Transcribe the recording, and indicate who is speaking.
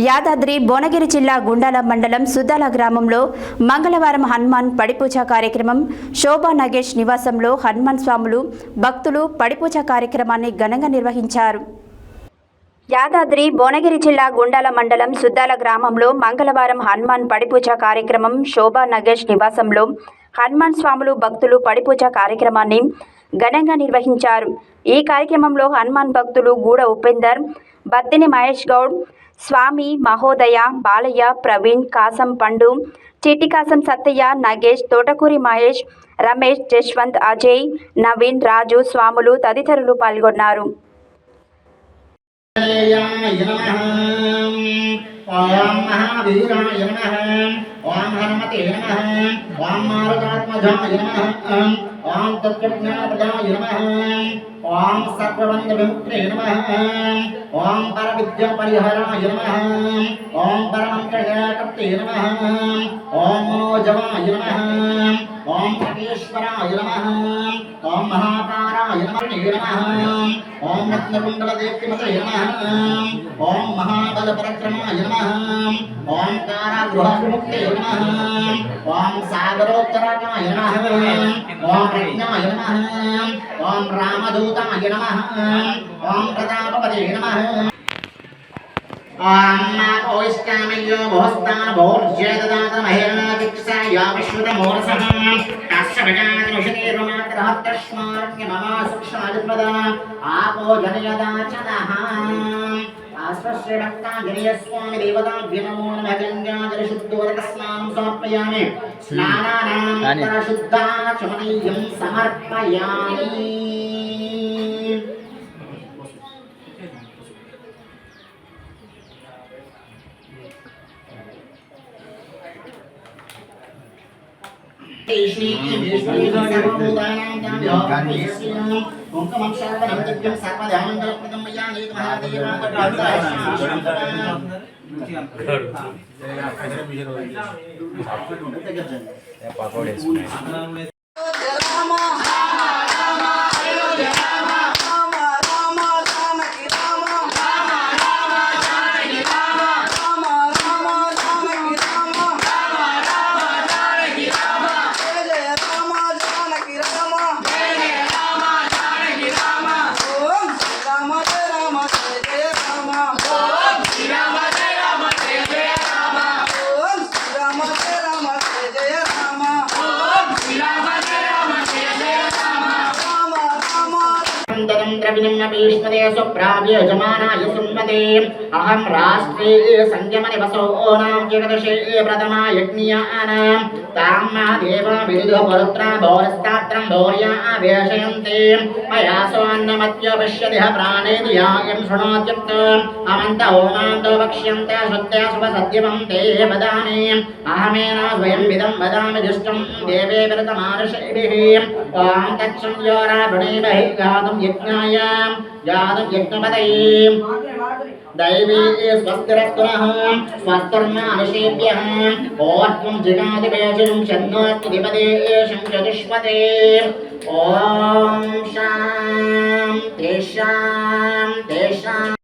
Speaker 1: యాదాద్రి భువనగిరి జిల్లా గుండాల మండలం సుద్దాల గ్రామంలో మంగళవారం హనుమాన్ పడిపూజ కార్యక్రమం శోభా నగేష్ నివాసంలో హనుమాన్ స్వాములు భక్తులు పడిపూజ కార్యక్రమాన్ని ఘనంగా నిర్వహించారు. యాదాద్రి భువనగిరి జిల్లా గుండాల మండలం సుద్దాల గ్రామంలో మంగళవారం హనుమాన్ పడిపూజ కార్యక్రమం శోభా నగేష్ నివాసంలో హనుమాన్ స్వాములు భక్తులు పడిపూజ కార్యక్రమాన్ని ఘనంగా నిర్వహించారు. ఈ కార్యక్రమంలో హనుమాన్ భక్తులు గూడ ఉపేందర్, బత్తిని మహేష్ గౌడ్, స్వామి మహోదయ, బాలయ్య, ప్రవీణ్, కాసం పండు, చిట్టికాసం సత్తయ్య, నగేష్, తోటకూరి మహేష్, రమేష్, జశ్వంత్, అజయ్, నవీన్, రాజు స్వాములు తదితరులు పాల్గొన్నారు.
Speaker 2: ఓం మహావీరాయ నమః. ఓం హనుమతే నమః. ఓం మారుతాత్మజాయ నమః. ఓం తత్వజ్ఞానప్రదాయ నమః. ఓం సర్వబంధ విముక్తే నమః. ఓం పరవిద్యా పరిహరాయ నమః. ఓం పరమంత్రకర్తే నమః. ఓం మనోజవాయ నమః. ఓం ప్రకేశ్వరాయ నమః. ఓం మహాకారాయ నమః. ఓం రత్నకుండలదేప్తిమతే నమః. ఓం మహాబలపరక్రమాయ నమః. ఓం కారాగృహవిముక్తే నమః. ఓం సాగరోత్తరాయ నమః. ఓం ప్రజ్ఞాయ నమః. ఓం రామదూతాయ నమః. ఓం ప్రతాపపదే నమః. ఓం మాకోయిష్టామయ్యో భోస్తాన భోర్జేదదాత మహిళాదిక్షాయ విశ్వతమోరసః తస్సవజాతనుషతేర్వమాత్రహత్తస్మార్య మమ సూక్ష్మాదిపదా ఆపో జనయదాచనః ఆశ్వశ్రీభక్తాంజనేయస్వామి దేవతాభ్యో నమో నమః. గంగాజలశుద్ధోదకస్నానం సమర్పయామి. స్నానానంతర శుద్ధాచమనీయం సమర్పయామి. द्रविणमपीष्पदे सुप्राव्य जमानाय सुन्वते अहं राष्ट्रे संयमनिवसो नाम जगदशे प्रथमा यज्ञानां तां महादेवा विदुधपरुत्रा भौरस्तात्रं भौर्या आवेशयन्ते मया सोऽन्नमत्यपश्यतिः प्राणेति यायं शृणोत्युक्त अमन्त ओमान्तो वक्ष्यन्ते श्रुत्या शुभसत्यवं ते वदामि अहमेन स्वयं विदं वदामि दुष्टं देवे व्रतमानुषैभिः ॐ तत्सं यो रावणेभिः गातुं यज्ञाय जातं यज्ञपतये दैवी स्वस्तिरस्तुनः स्वस्तिर्मानुषेभ्यः ओत्वं जिगादिवेशिनं शन्नोऽस्ति दिपदे शंचतुष्पते ॐ शान्ति शान्ति शान्ति।